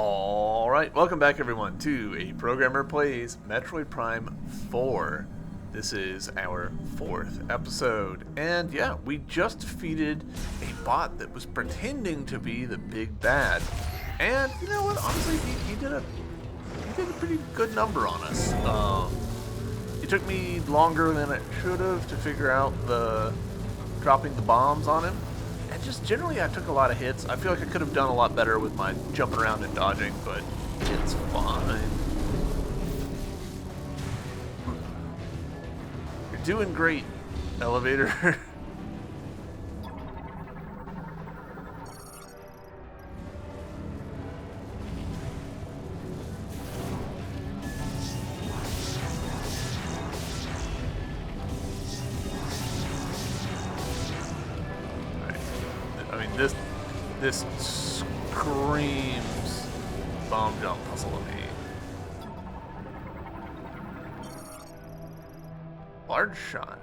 Alright, welcome back everyone to A Programmer Plays Metroid Prime 4. This is our 4th episode, and yeah, we just defeated a bot that was pretending to be the big bad. And you know what, honestly, he did a pretty good number on us. It took me longer than it should have to figure out the dropping the bombs on him. And just generally, I took a lot of hits. I feel like I could have done a lot better with my jumping around and dodging, but it's fine. You're doing great, elevator. This screams bomb jump puzzle to me. Large shot.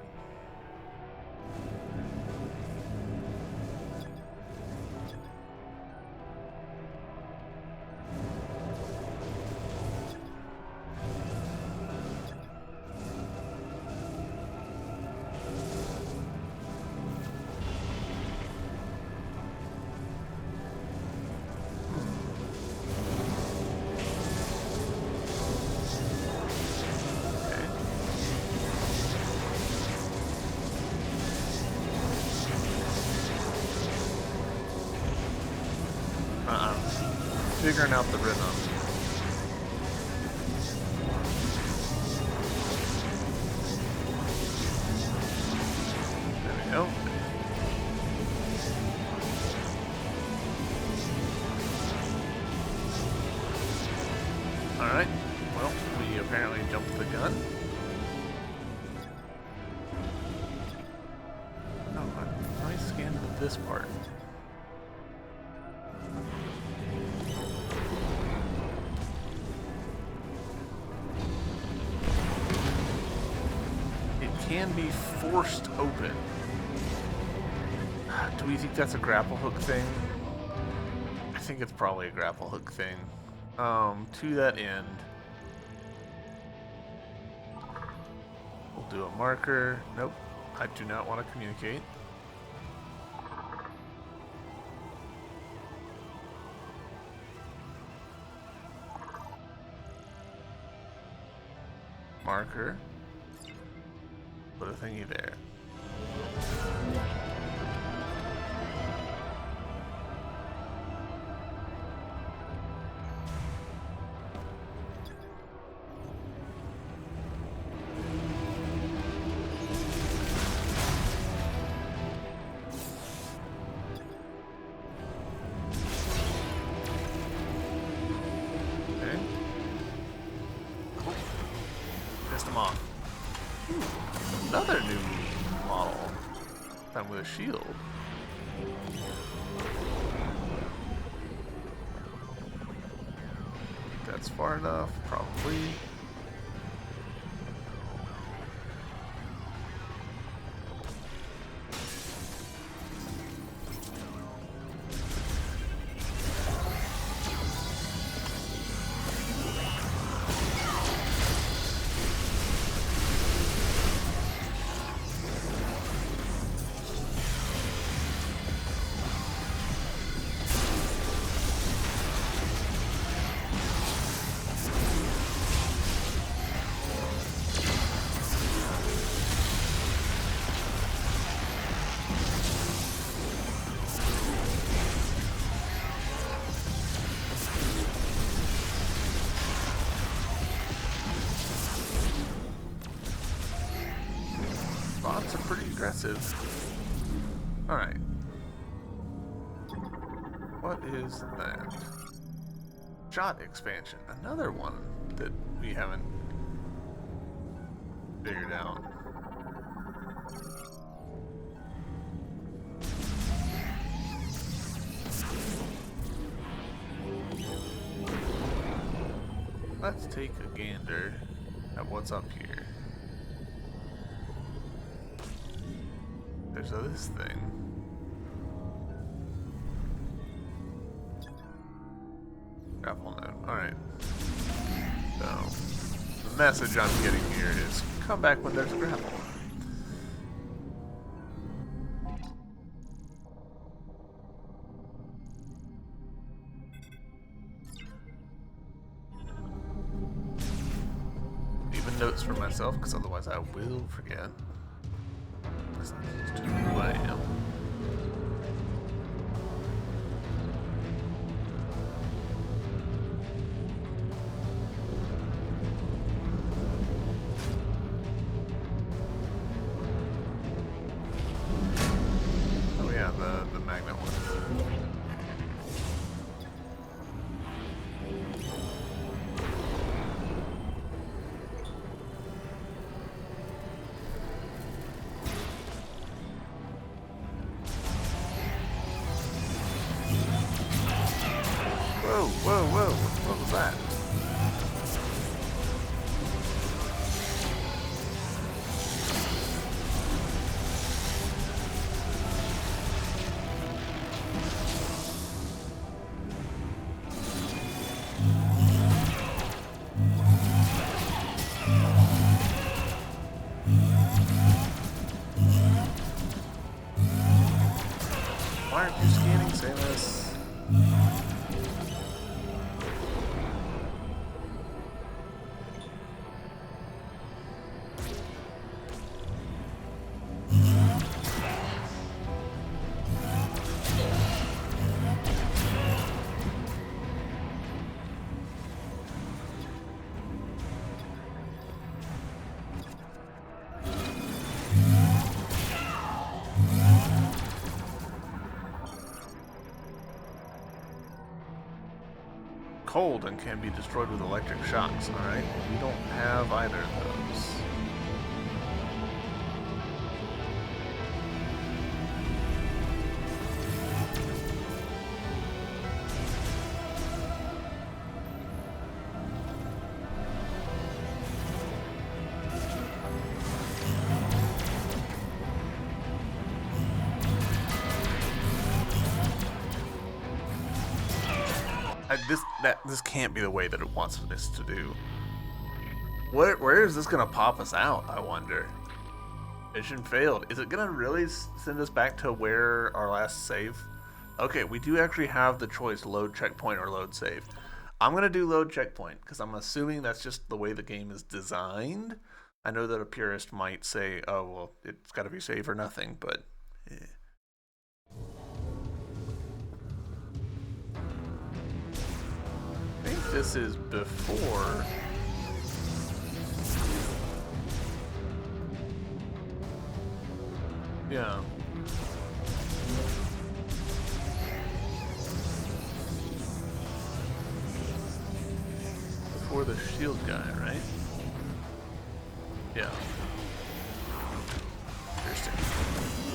Figuring out the rhythm. There we go. Alright, well, we apparently jumped the gun. Oh, nice scan to this part. Can be forced open. Do we think that's a grapple hook thing? I think it's probably a grapple hook thing. To that end, we'll do a marker. Nope, I do not want to communicate. Marker. Put a thingy there. Okay. Cool. Pissed him off. Another new model. Time with a shield. That's far enough, probably. Bots are pretty aggressive. Alright. What is that? Shot expansion. Another one that we haven't figured out. Let's take a gander at what's up here. There's this thing. grapple node. Alright. So, the message I'm getting here is come back when there's a grapple. Even notes for myself, because otherwise I will forget. That's just who I am. The magnet one. Whoa, whoa, whoa, what was that? Why aren't you scanning, Samus? Cold and can be destroyed with electric shocks, alright? We don't have either of those. This can't be the way that it wants us to do. Where is this gonna pop us out, I wonder? Mission failed. Is it gonna really send us back to where our last save? Okay, we do actually have the choice, load checkpoint or load save. I'm gonna do load checkpoint, because I'm assuming that's just the way the game is designed. I know that a purist might say, oh, well, it's gotta be save or nothing, but... I think this is before. Yeah. Before the shield guy, right? Yeah. Interesting.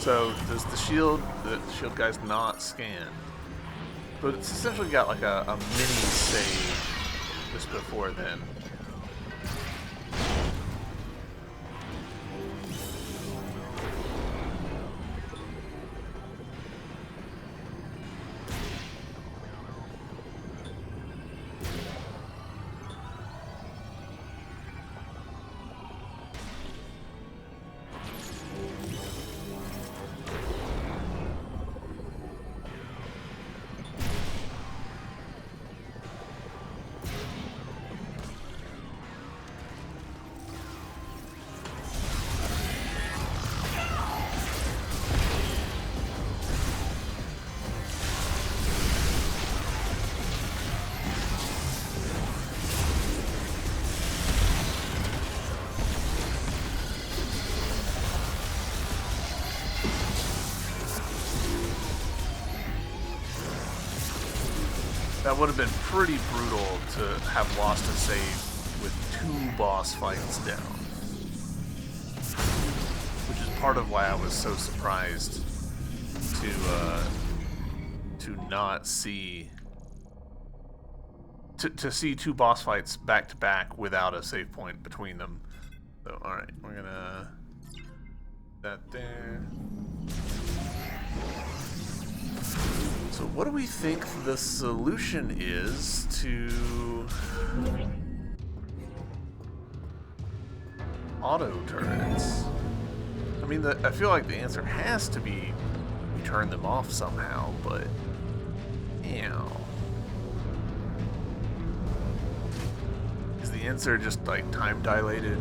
So does the shield guy's not scan? But it's essentially got like a mini save just before then. That would have been pretty brutal to have lost a save with 2 boss fights down. Which is part of why I was so surprised to not see... To see 2 boss fights back to back without a save point between them. So, alright, we're gonna... that there... So what do we think the solution is to auto turrets? I mean, I feel like the answer has to be we turn them off somehow, but you know, is the answer just like time dilated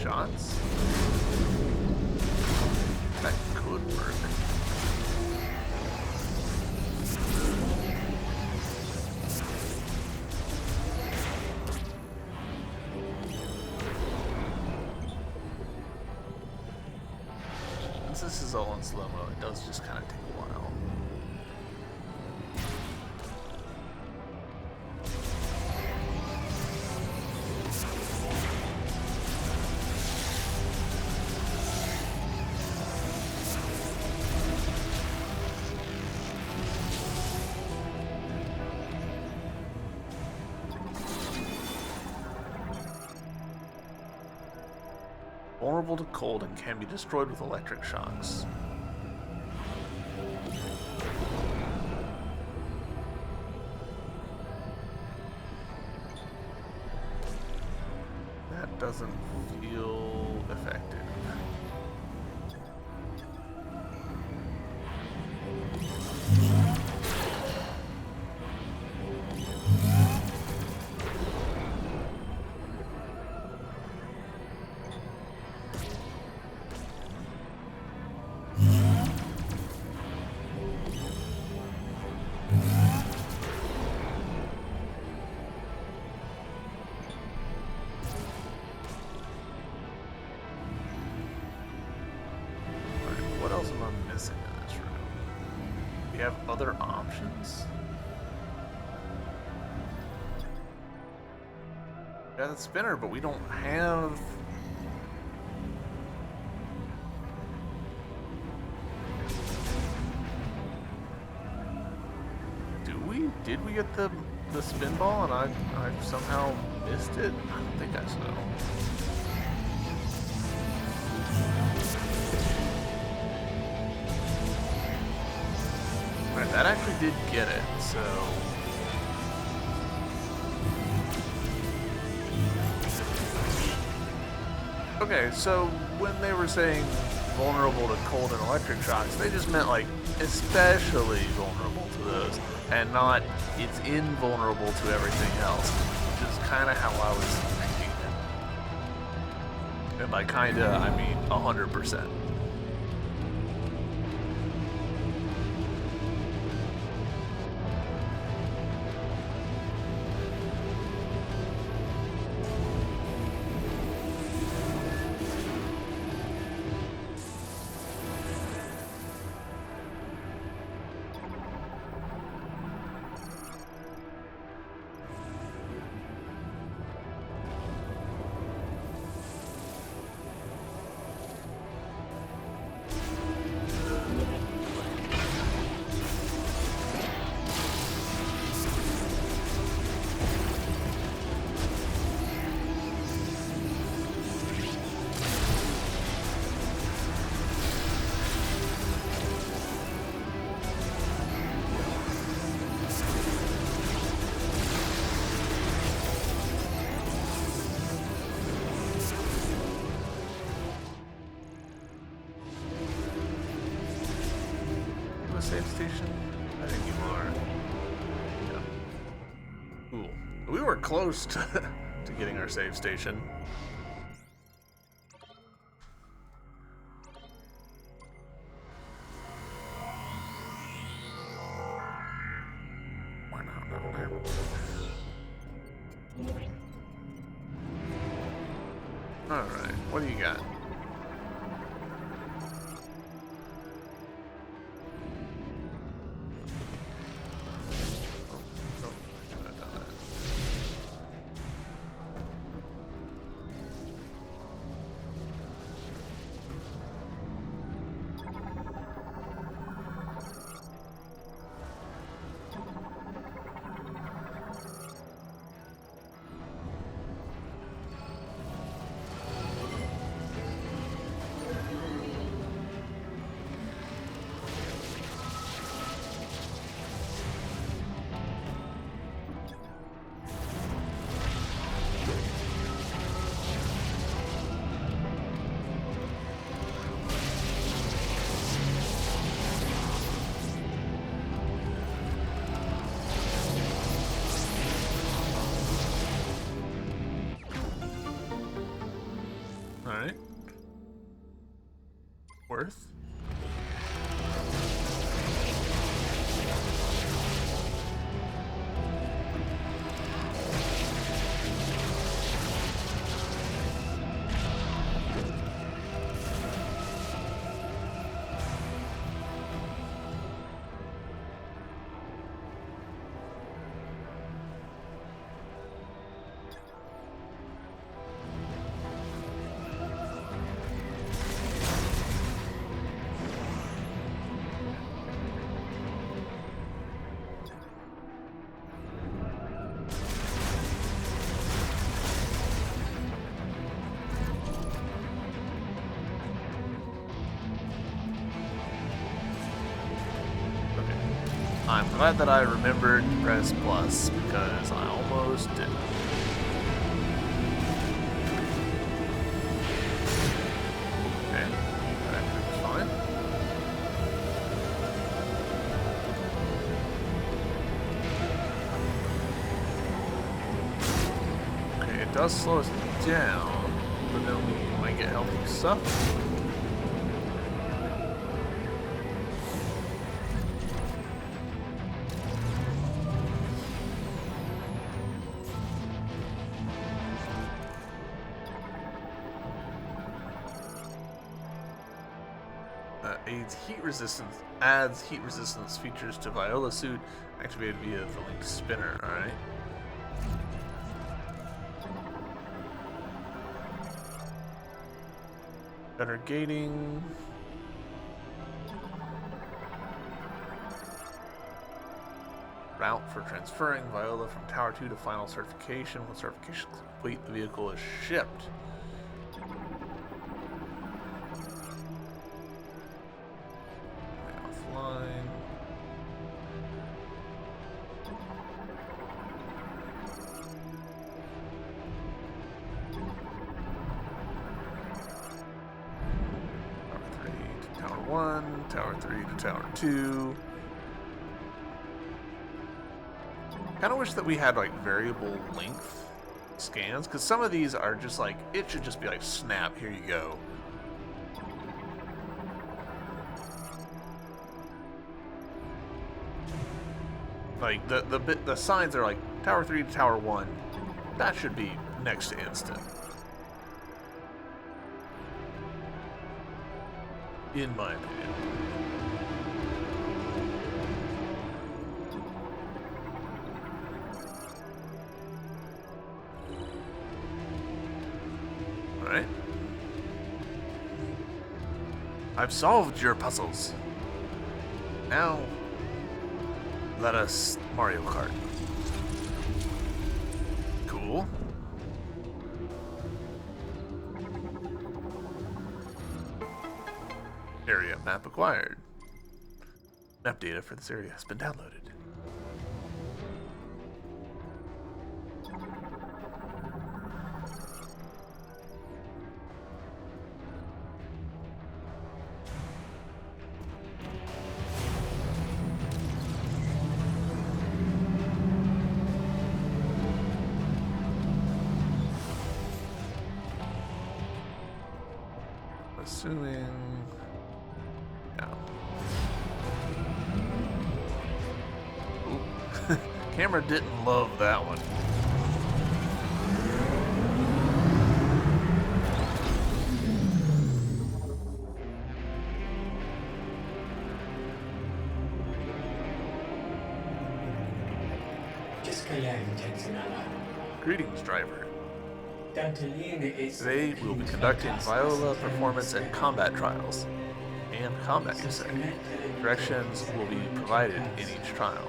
shots? That could work. Since this is all in slow-mo, it does just kind of take a while. Vulnerable to cold and can be destroyed with electric shocks. That doesn't feel effective. What else am I missing in this room? We have other options? We got the spinner, but we don't have... Did we get the spinball and I somehow missed it? I don't think I so. Alright, that actually did get it, so... Okay, so when they were saying vulnerable to cold and electric shocks, they just meant like especially vulnerable to those, and not it's invulnerable to everything else, which is kind of how I was thinking it. And by kinda, I mean 100%. Save station? I think you are. Yeah. Cool. We were close to getting our save station. Why not? Alright, what do you got? 4th. I'm glad that I remembered to press plus because I almost didn't. Okay, that actually was fine. Okay, it does slow us down, but then we might get healthy stuff. Adds heat resistance features to Viola suit, activated via the Link spinner. Alright. Better gating. Route for transferring Viola from Tower 2 to final certification. When certification is complete, the vehicle is shipped. Tower 3 to Tower 2. Kind of wish that we had like variable length scans, because some of these are just like, it should just be like snap, here you go. Like the signs are like Tower 3 to Tower 1. That should be next to instant. In my opinion. Alright. I've solved your puzzles. Now, let us Mario Kart. Cool. Area map acquired. Map data for this area has been downloaded. Assuming... Camera didn't love that one. Greetings, driver. Today we'll be conducting Viola performance and combat trials. And combat, you say. Directions will be provided in each trial.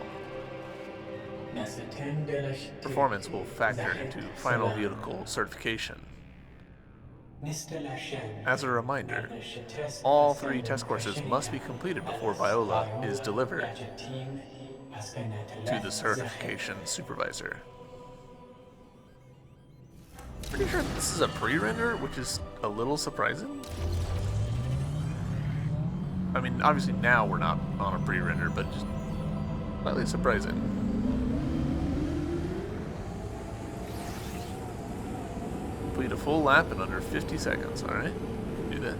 Performance will factor into final vehicle certification. As a reminder, all 3 test courses must be completed before Viola is delivered to the certification supervisor. Pretty sure this is a pre-render, which is a little surprising. I mean, obviously now we're not on a pre-render, but just slightly surprising. Complete a full lap in under 50 seconds. Alright, do that.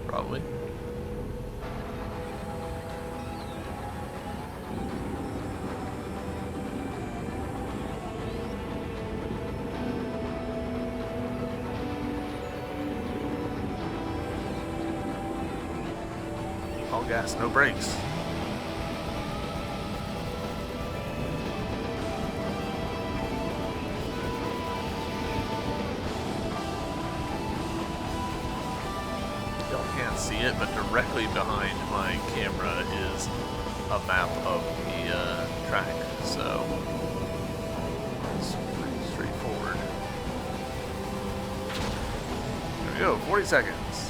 Probably. gas, no brakes. Y'all can't see it, but directly behind my camera is a map of the track, so it's pretty straightforward. There we go, 40 seconds.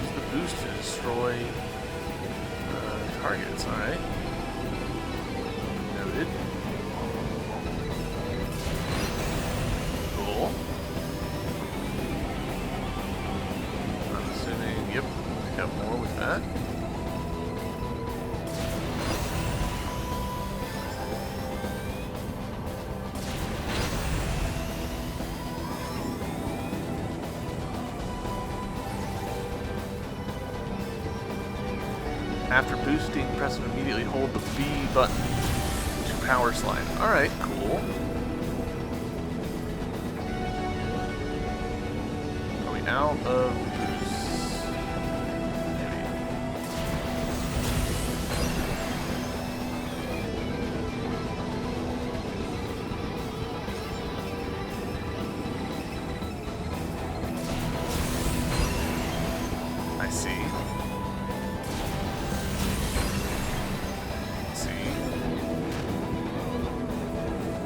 Use the boost to destroy targets, alright. Noted. Cool. I'm assuming, yep, we have more with that. After boosting, press and immediately hold the B button to power slide. Alright, cool. Are we out of boosts? Maybe. I see.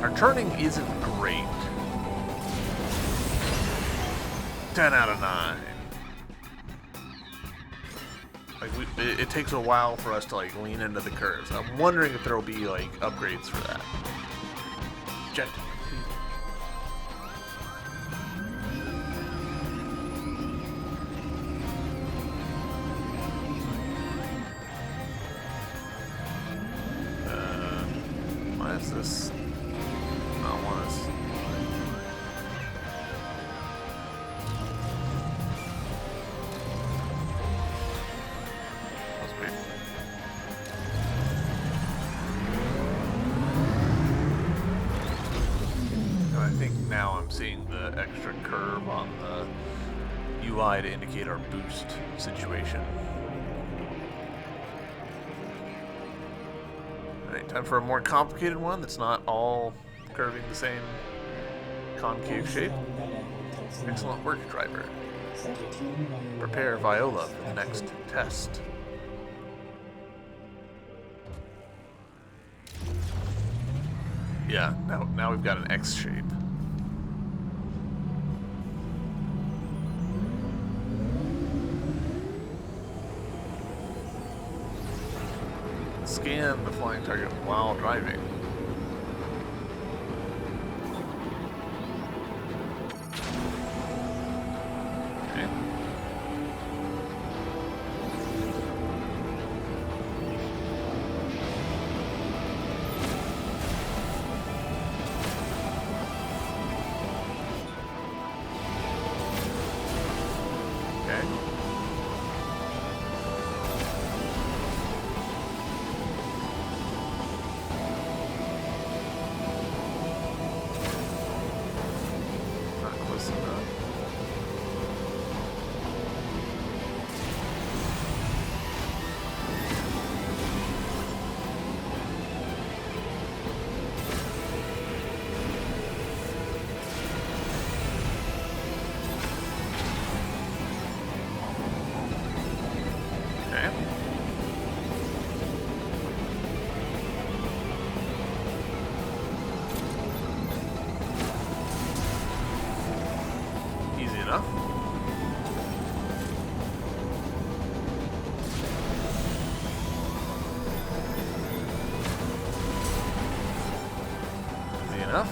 Our turning isn't great. 10 out of 9. Like it takes a while for us to like lean into the curves. I'm wondering if there will be like upgrades for that. Jet. Why is this? Not want us. That's weird. And I think now I'm seeing the extra curve on the UI to indicate our boost situation. Alright, time for a more complicated one that's not all curving the same concave shape. Excellent work, driver. Prepare Viola for the next test. Yeah, now we've got an X shape. Scan the flying target while driving. Okay. Okay. Not close enough. Okay. Easy enough. Easy enough.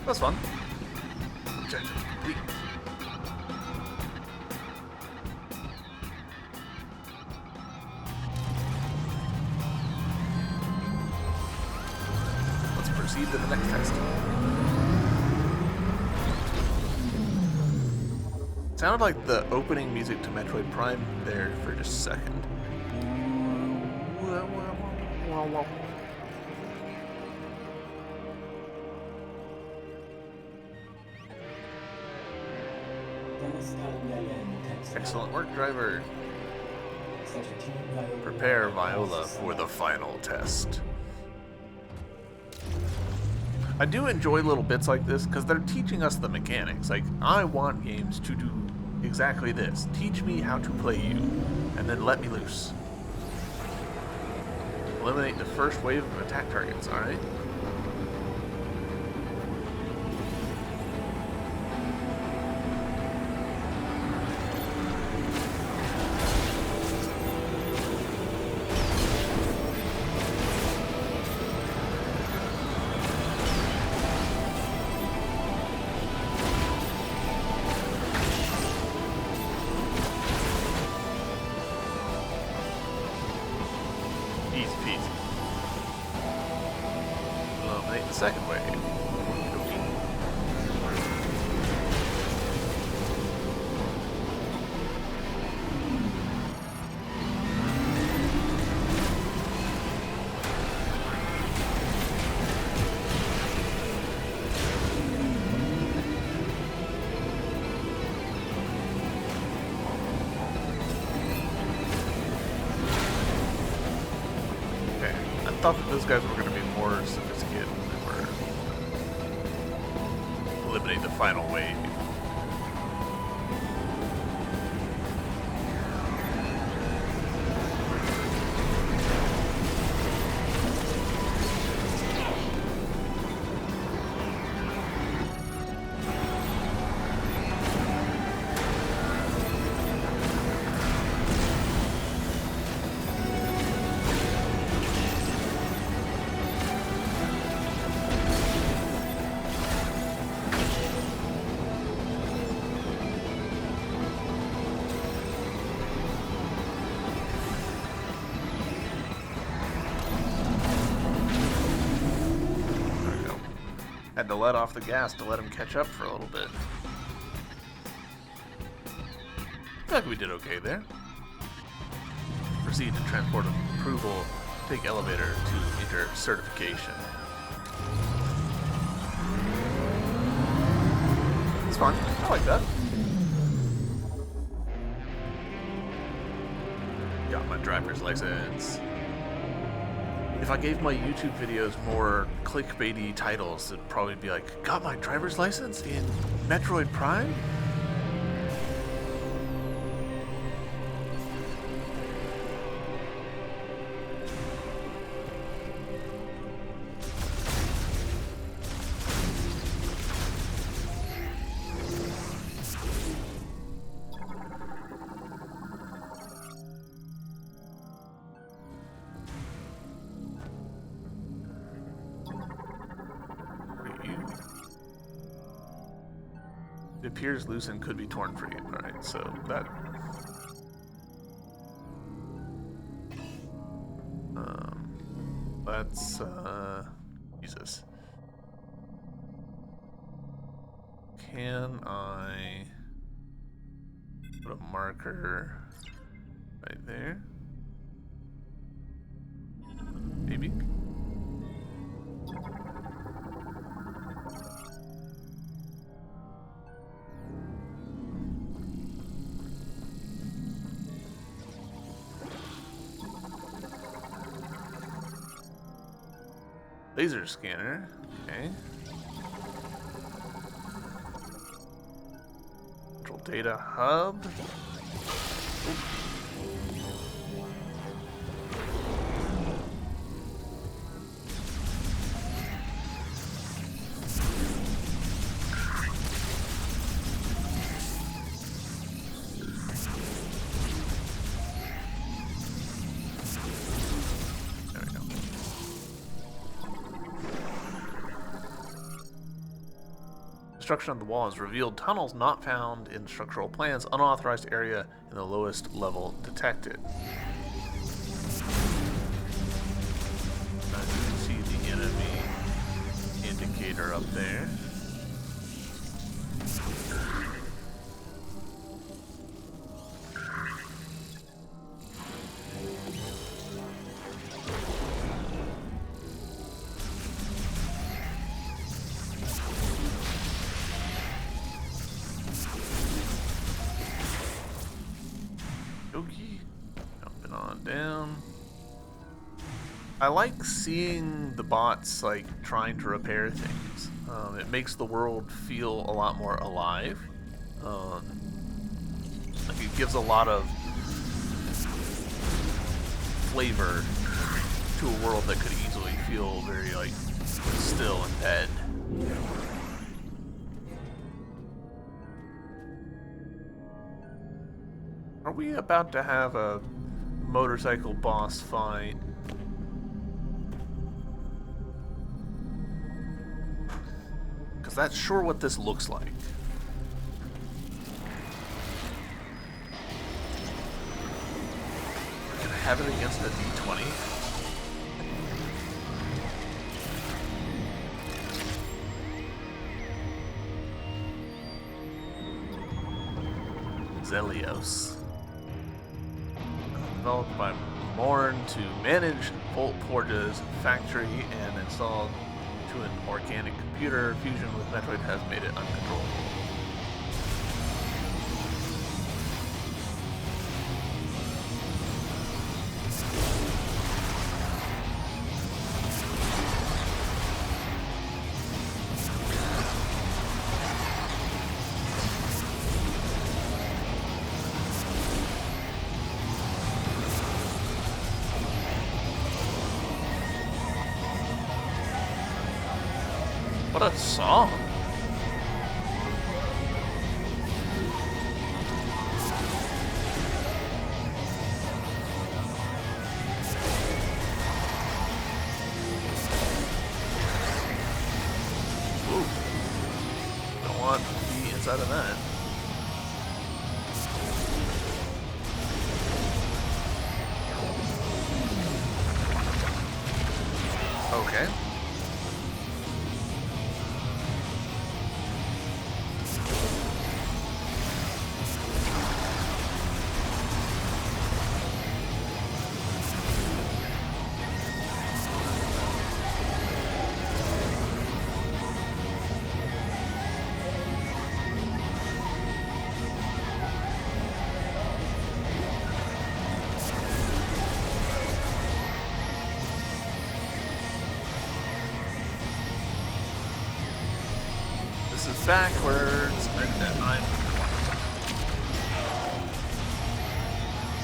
That's fun. Objective complete. Let's proceed to the next test. Sounded like the opening music to Metroid Prime there for just a second. Excellent work, driver. Prepare Viola for the final test. I do enjoy little bits like this because they're teaching us the mechanics. Like, I want games to do exactly this. Teach me how to play you, and then let me loose. Eliminate the first wave of attack targets, alright? Easy peasy. Eliminate the second wave. I thought that those guys were going to be more sophisticated when they were eliminating the final wave. Had to let off the gas to let him catch up for a little bit. I feel like we did okay there. Proceed to transport approval. Take elevator to enter certification. It's fun. I like that. Got my driver's license. If I gave my YouTube videos more clickbaity titles, it'd probably be like, got my driver's license in Metroid Prime? It appears loose and could be torn free. Alright, so that... let's, Jesus. Can I put a marker right there? Maybe? Laser scanner, okay. Control data hub. Oop. Construction on the wall has revealed tunnels not found in structural plans, unauthorized area in the lowest level detected. As you can see the enemy indicator up there. I like seeing the bots like trying to repair things. It makes the world feel a lot more alive. Um, like it gives a lot of flavor to a world that could easily feel very like still and dead. Are we about to have a motorcycle boss fight? Because that's sure what this looks like. We're gonna have it against a D20. Zelios. Developed by Morn to manage Volt Forge's factory and installed to an organic computer, fusion with Metroid has made it uncontrollable. What a song! Ooh. Don't want to be inside of that. Okay. This is backwards, and I'm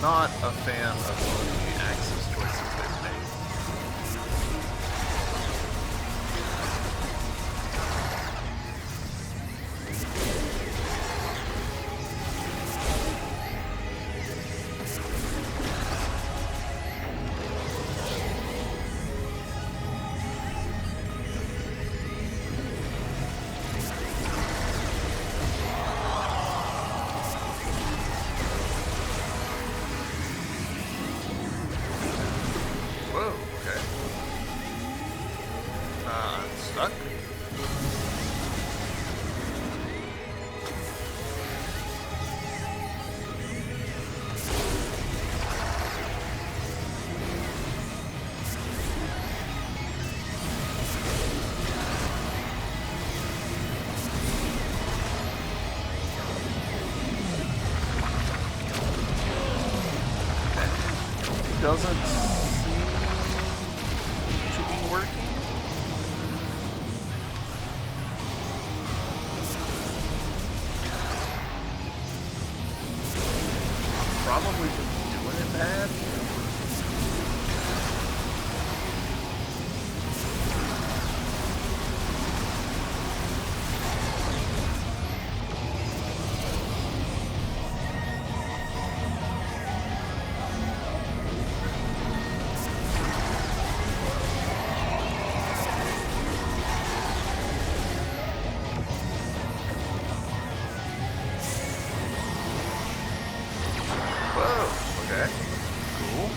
not a fan of some of the axis choices they've made. Whoa, okay. I'm stuck. Okay. Doesn't seem to be working. Probably just doing it bad. Whoa, okay. Cool.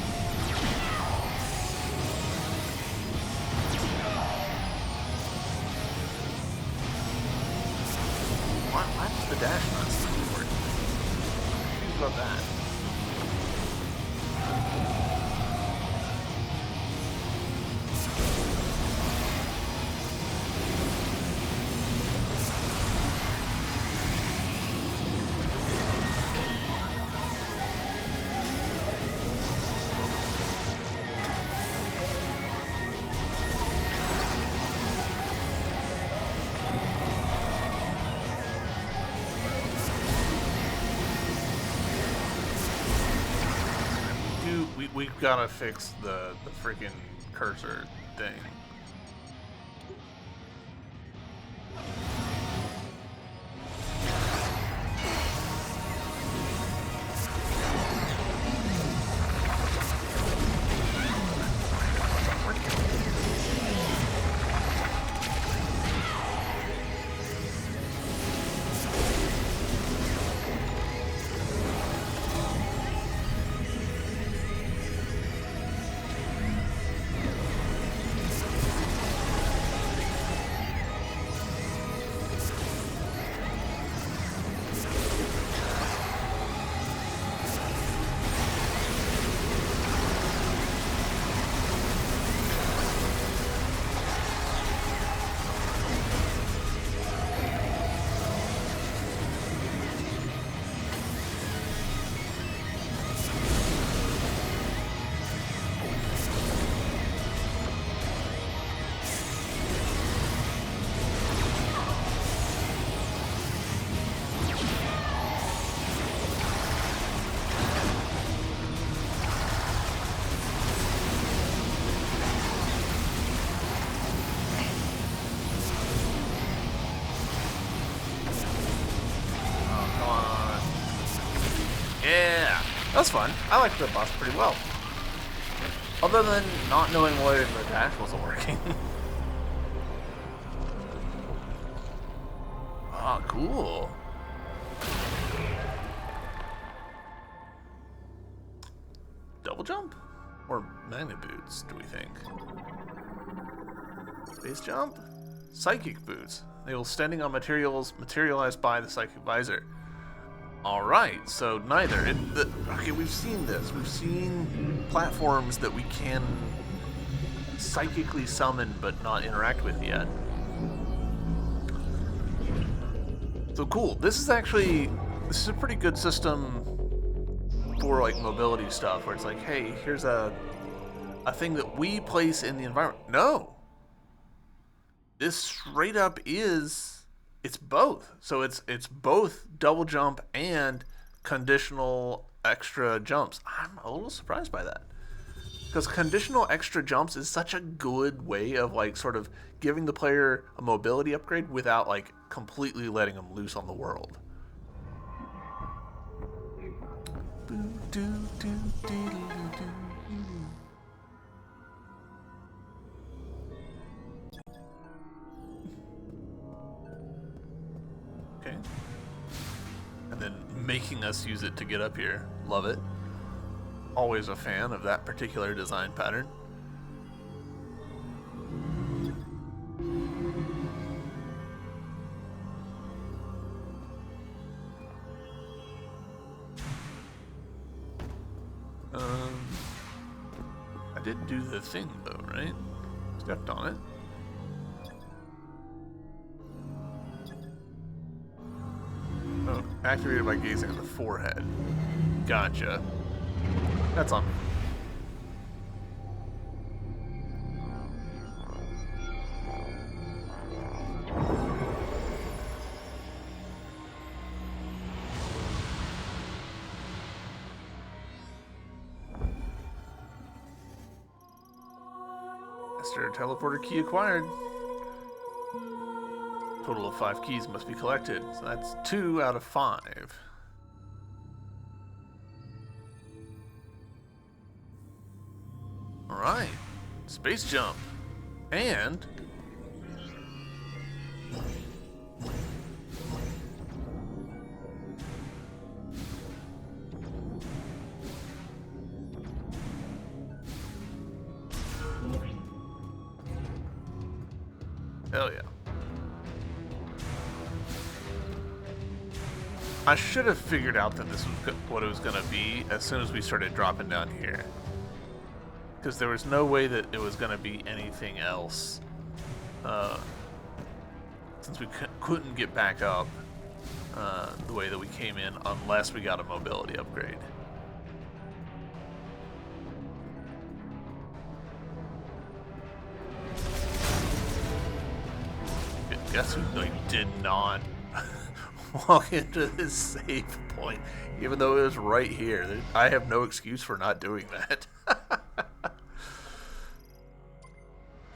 Why does the dash not seem to work? I'm confused about that. we've got to fix the freaking cursor thing. Yeah, that was fun. I liked the boss pretty well. Other than not knowing why the dash wasn't working. Ah, cool. Double jump? Or magnet boots, do we think? Base jump? Psychic boots. They will standing on materials materialized by the psychic visor. Alright, so neither. Okay, we've seen this. We've seen platforms that we can psychically summon but not interact with yet. So cool. This is a pretty good system for like mobility stuff where it's like, hey, here's a thing that we place in the environment. No. This straight up it's both. So it's both double jump and conditional extra jumps. I'm a little surprised by that. Because conditional extra jumps is such a good way of like sort of giving the player a mobility upgrade without like completely letting them loose on the world. Okay. And then making us use it to get up here. Love it. Always a fan of that particular design pattern. I did do the thing though, right? Stepped on it. Oh, activated by gazing at the forehead. Gotcha. That's on. Master teleporter key acquired. Total of 5 keys must be collected. So that's 2 out of 5. Alright. Space jump. And hell yeah. I should have figured out that this was what it was going to be as soon as we started dropping down here. Because there was no way that it was going to be anything else. Since we couldn't get back up the way that we came in unless we got a mobility upgrade. Guess who did not walk into this save point, even though it was right here. I have no excuse for not doing that.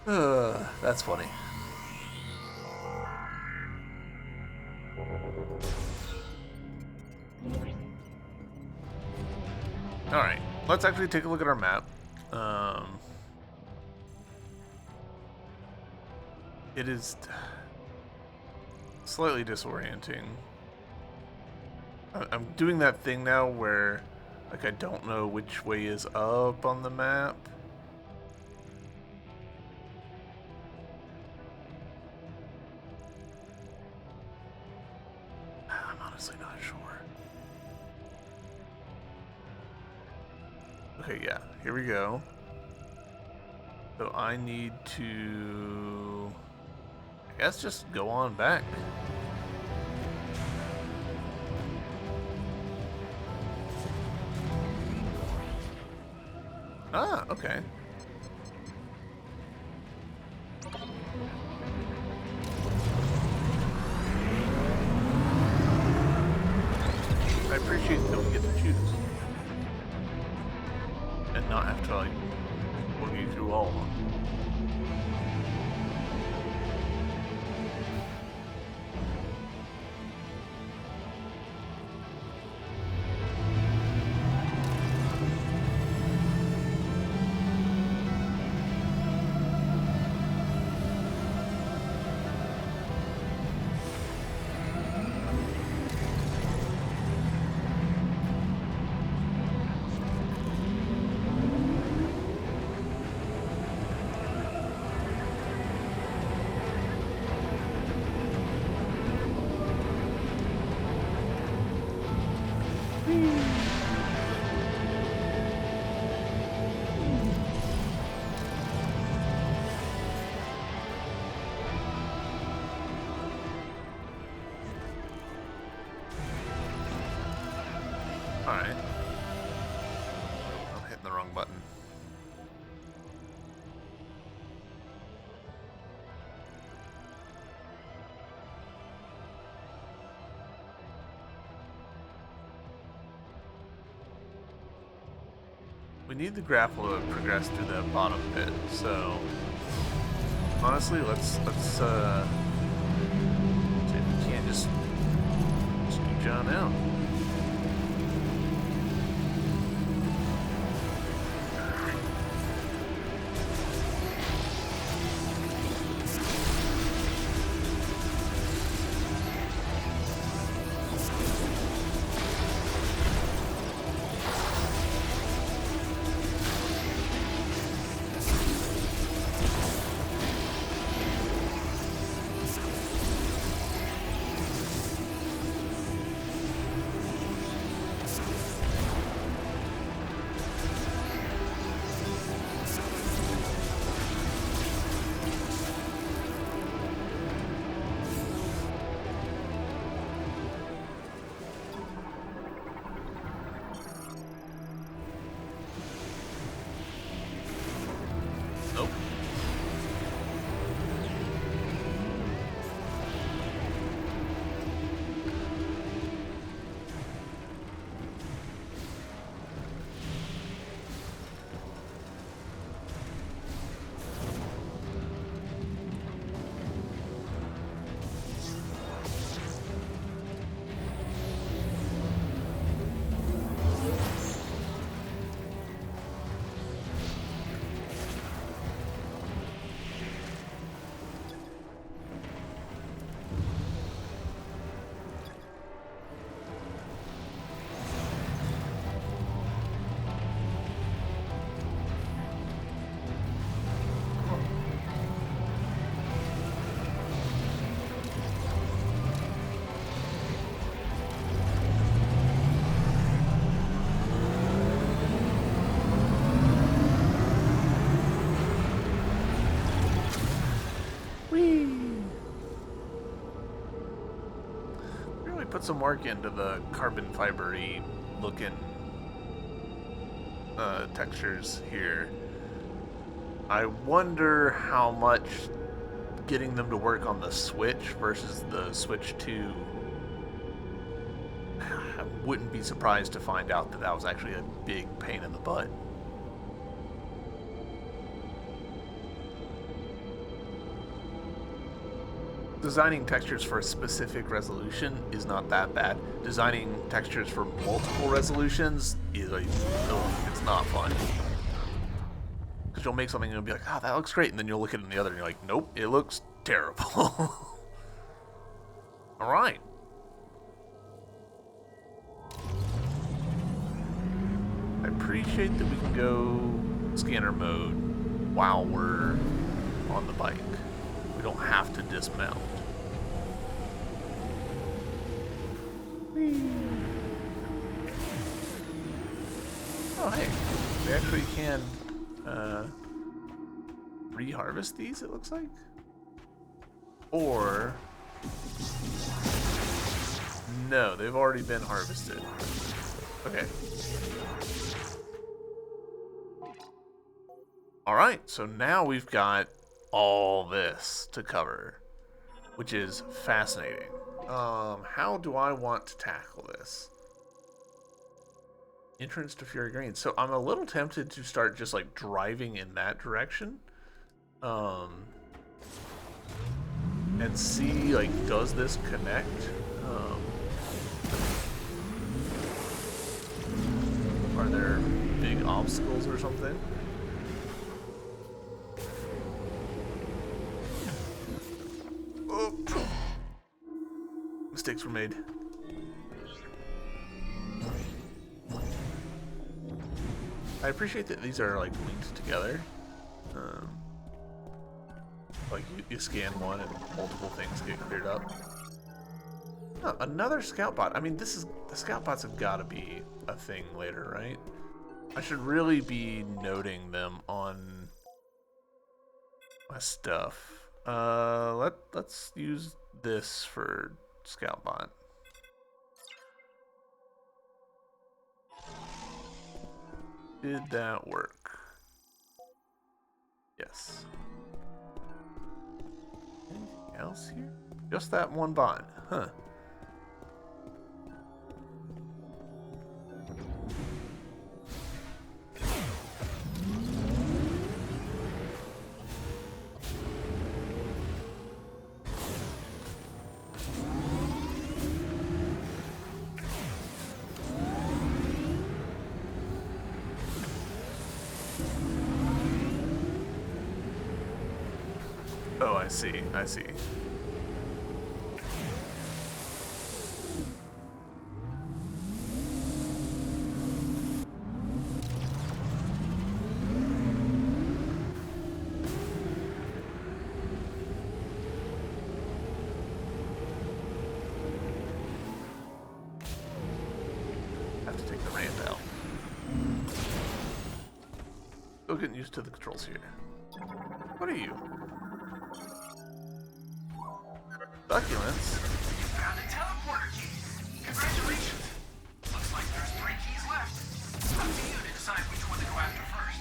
That's funny. Alright, let's actually take a look at our map. It is slightly disorienting. I'm doing that thing now where, like, I don't know which way is up on the map. I'm honestly not sure. Okay, yeah, here we go. So I need to, I guess, just go on back. Ah, okay. I appreciate that we get to choose and not have to, like, walk you through all of them. Alright. I'm hitting the wrong button. We need the grapple to progress through the bottom pit, so honestly, let's see if we can't just scooch on out. Nope. Really put some work into the carbon fibery looking textures here. I wonder how much getting them to work on the Switch versus the Switch 2. I wouldn't be surprised to find out that that was actually a big pain in the butt. designing textures for a specific resolution is not that bad. Designing textures for multiple resolutions is like, ugh, it's not fun. Because you'll make something and you'll be like, oh, that looks great, and then you'll look at it in the other and you're like, nope, it looks terrible. Alright. I appreciate that we can go scanner mode while we're on the bike. We don't have to dismount. Whee. Oh, hey. We actually can reharvest these, it looks like. Or... no, they've already been harvested. Okay. Alright, so now we've got all this to cover, which is fascinating. How do I want to tackle this? Entrance to Fury Green. So I'm a little tempted to start just like driving in that direction. And see, like, does this connect? Are there big obstacles or something? Oh. Mistakes were made. I appreciate that these are like linked together. Like you scan one and multiple things get cleared up. Oh, another scout bot. I mean, the scout bots have got to be a thing later, right? I should really be noting them on my stuff. Let's use this for scout bot. Did that work? Yes. Anything else here? Just that one bot, huh? Oh, I see, I see. Have to take the ramp out. Still getting used to the controls here. What are you? Succulents? You found a teleporter key! Congratulations! Looks like there's 3 keys left. Up to you to decide which one to go after first.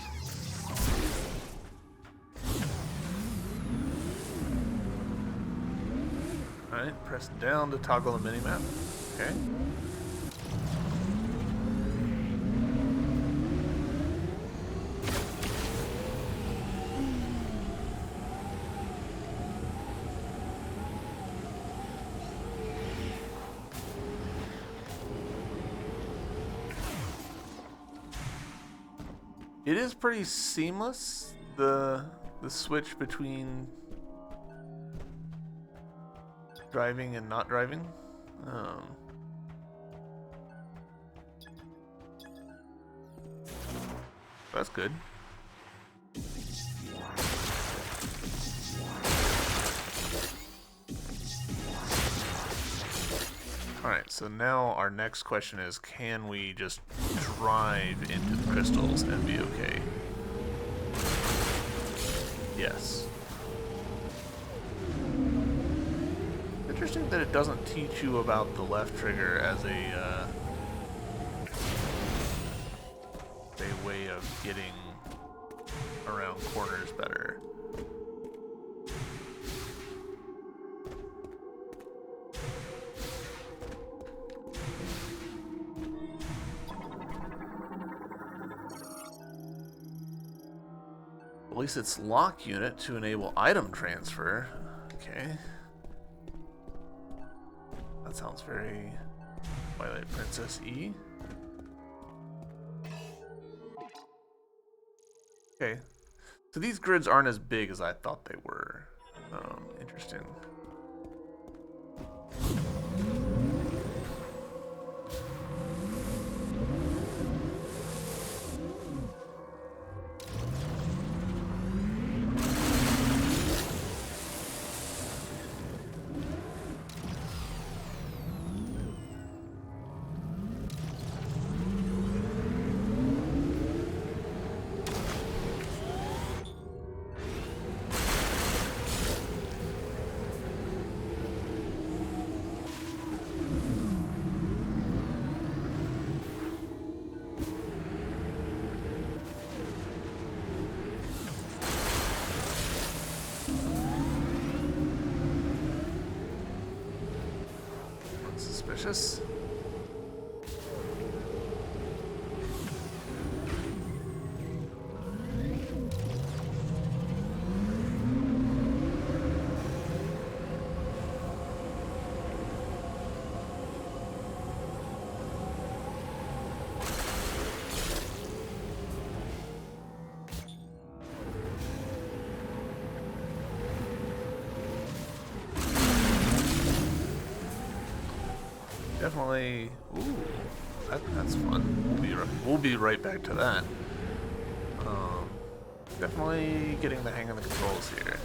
Alright, press down to toggle the minimap. Okay. It is pretty seamless, the switch between driving and not driving. That's good. Alright, so now our next question is, can we just drive into the crystals and be okay? Yes. Interesting that it doesn't teach you about the left trigger as a way of getting around corners better. At least it's lock unit to enable item transfer. Okay. That sounds very Twilight Princess-y. Okay. So these grids aren't as big as I thought they were. Interesting. Suspicious. Definitely. Ooh, that's fun. We'll be right back to that. Definitely getting the hang of the controls here.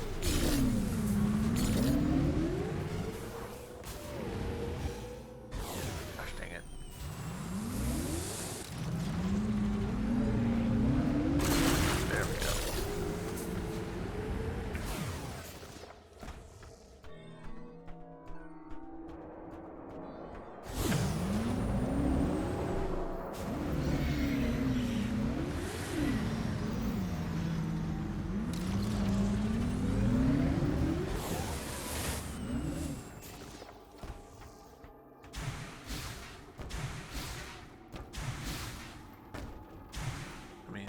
Gosh dang it. There we go.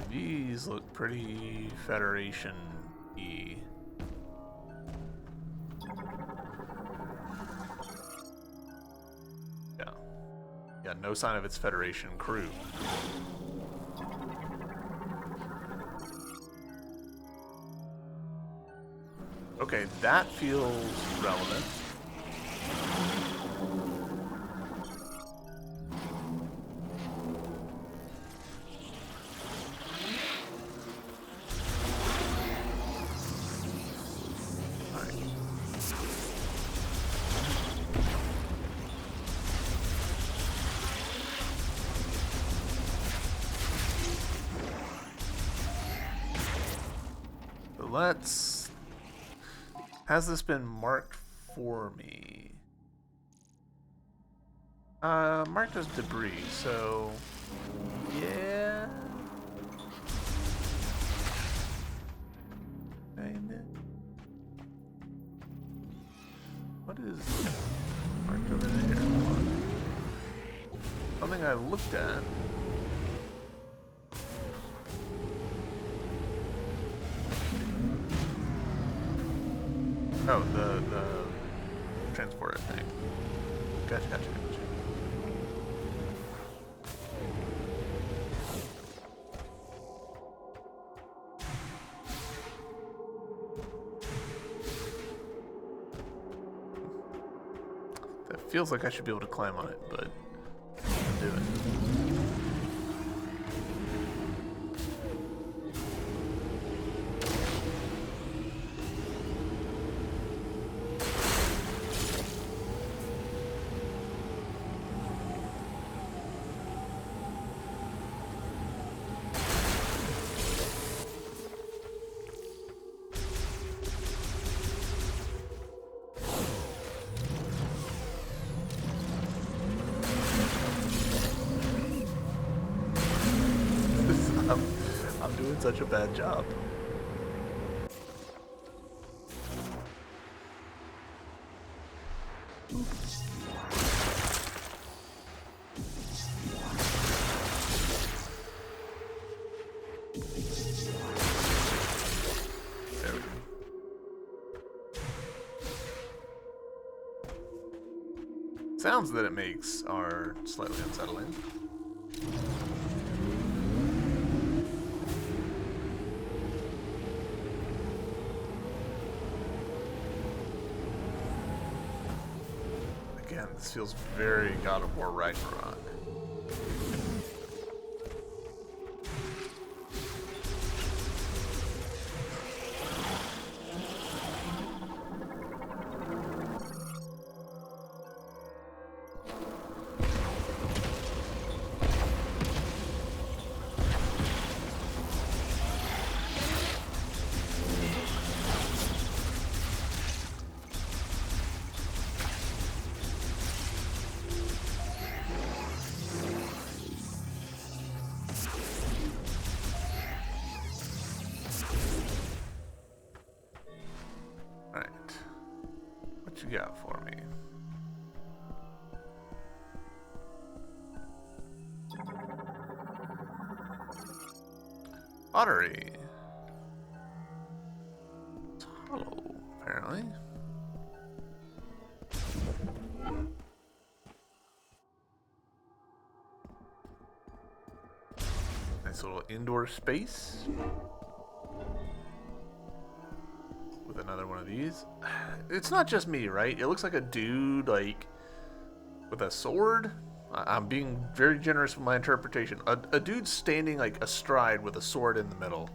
These look pretty Federation-y. Yeah, no sign of its Federation crew. Okay, that feels relevant. Let's... Has this been marked for me? Marked as debris, so... Yeah... What is marked over there? Something I looked at. Oh, the transporter thing. Gotcha. That feels like I should be able to climb on it, but I'll do it. I'm doing such a bad job. There we go. sounds that it makes are slightly unsettling. Again, this feels very God of War Ragnarok. What you got for me? Pottery. It's hollow, apparently. Nice little indoor space. With another one of these. It's not just me, right? It looks like a dude, like, with a sword. I'm being very generous with my interpretation. A dude standing, like, astride with a sword in the middle.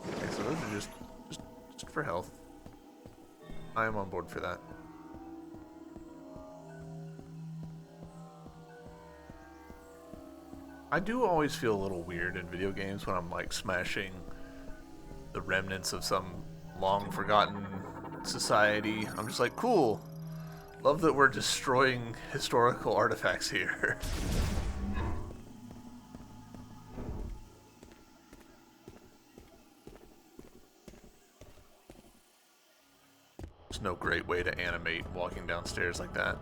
Okay, so those are just for health. I am on board for that. I do always feel a little weird in video games when I'm like smashing the remnants of some long forgotten society. I'm just like, cool. Love that we're destroying historical artifacts here. There's no great way to animate walking downstairs like that.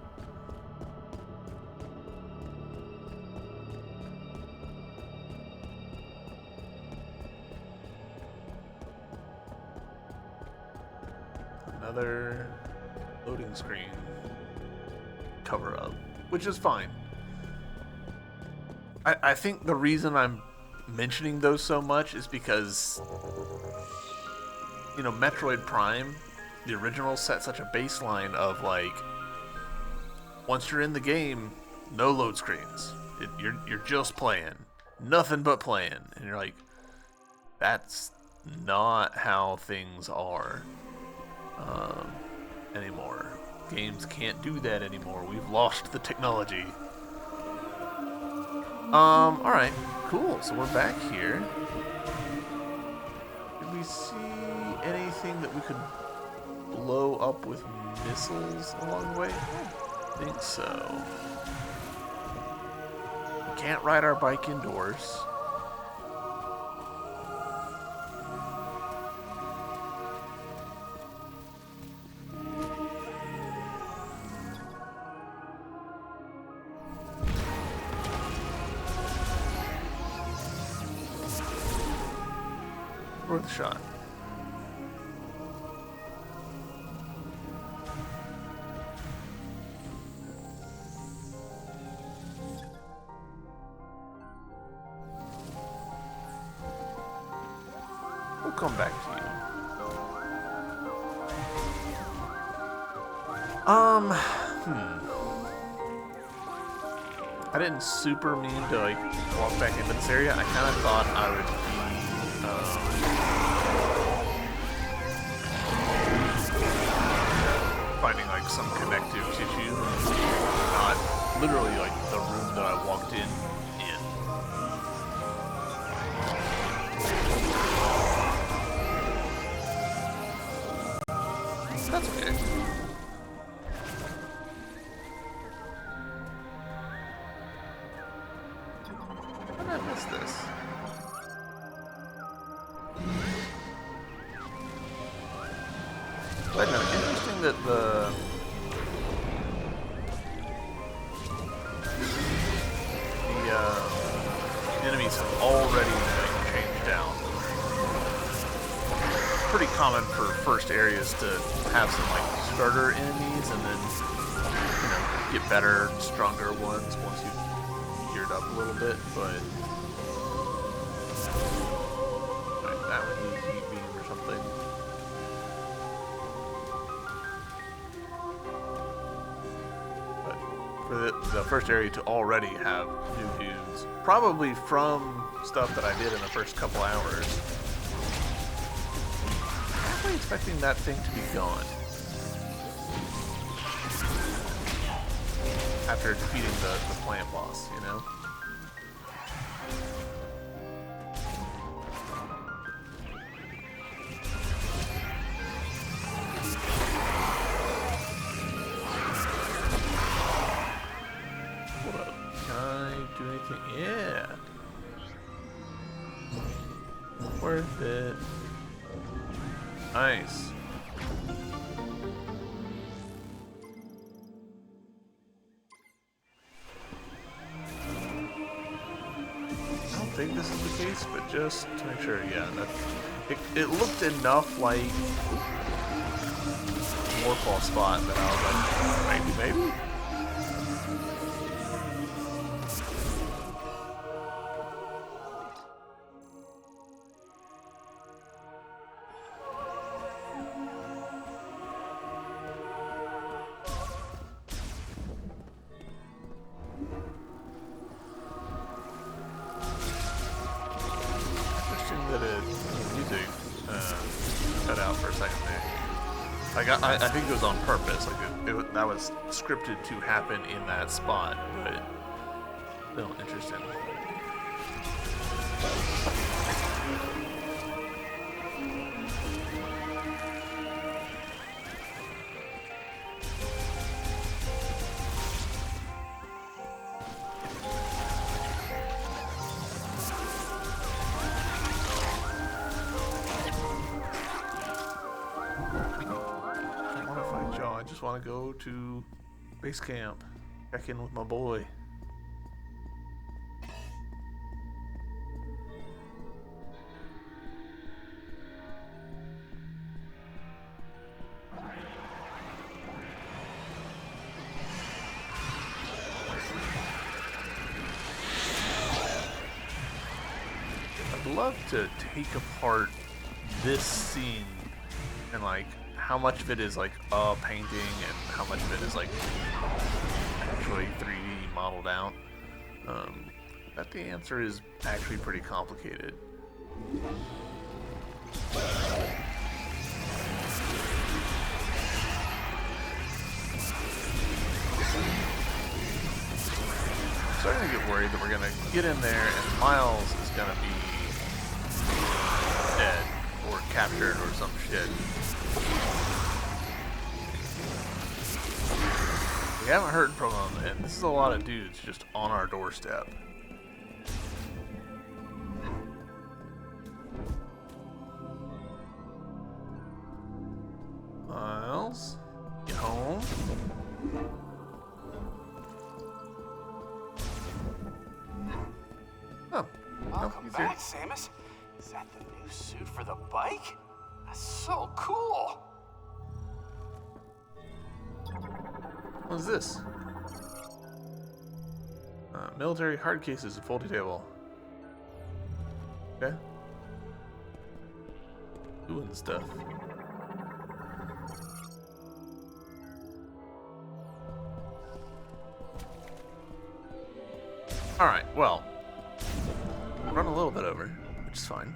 Another loading screen cover up, which is fine. I think the reason I'm mentioning those so much is because, you know, Metroid Prime, the original, set such a baseline of like, once you're in the game, no load screens. You're just playing, nothing but playing, and you're like, that's not how things are. Anymore. Games can't do that anymore. We've lost the technology. Alright, cool. So we're back here. Did we see anything that we could blow up with missiles along the way? I don't think so. We can't ride our bike indoors. Worth a shot. We'll come back to you. I didn't super mean to like walk back into this area. I kind of thought I would be finding like some connective tissue, not literally like the room that I walked in. That's okay. How did I miss this? Wait a minute, interesting that the enemies have already like, changed down. pretty common for first areas to have some like starter enemies and then get better, stronger ones once you've geared up a little bit. But that would need heat beam or something. But for the first area to already have new dudes, probably from stuff that I did in the first couple hours. I'm definitely expecting that thing to be gone after defeating the plant boss, you know? Hold up. Can I do anything? Yeah. Worth it. Nice. I don't think this is the case, but just to make sure, yeah, it looked enough like a Morphball spot that I was like, maybe? That music cut out for a second there. Like I think it was on purpose. Like that was scripted to happen in that spot, but still interesting. I just want to go to base camp, check in with my boy. I'd love to take apart this scene and like how much of it is like painting and how much of it is like actually 3D modeled out. But the answer is actually pretty complicated. I'm starting to get worried that we're gonna get in there and Miles is gonna be dead or captured or some shit. We haven't heard from them, and this is a lot of dudes just on our doorstep. Miles, get home. Oh, welcome back, Samus. Is that the new suit for the bike? That's so cool. What is this? Military hard cases and foldy table. Okay. Doing stuff. Alright, well. Run a little bit over, which is fine.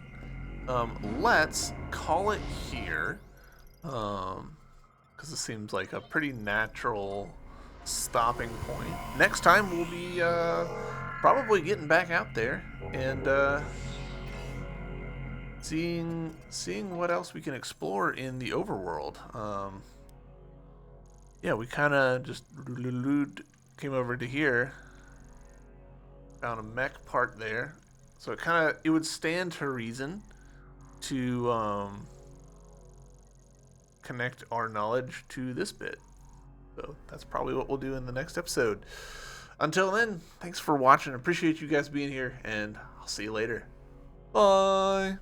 Let's call it here. Because this seems like a pretty natural stopping point. Next time we'll be probably getting back out there and seeing what else we can explore in the overworld. Yeah, we kind of just came over to here, found a mech part there, so it would stand to reason to connect our knowledge to this bit. So that's probably what we'll do in the next episode. Until then, thanks for watching. Appreciate you guys being here, and I'll see you later. Bye.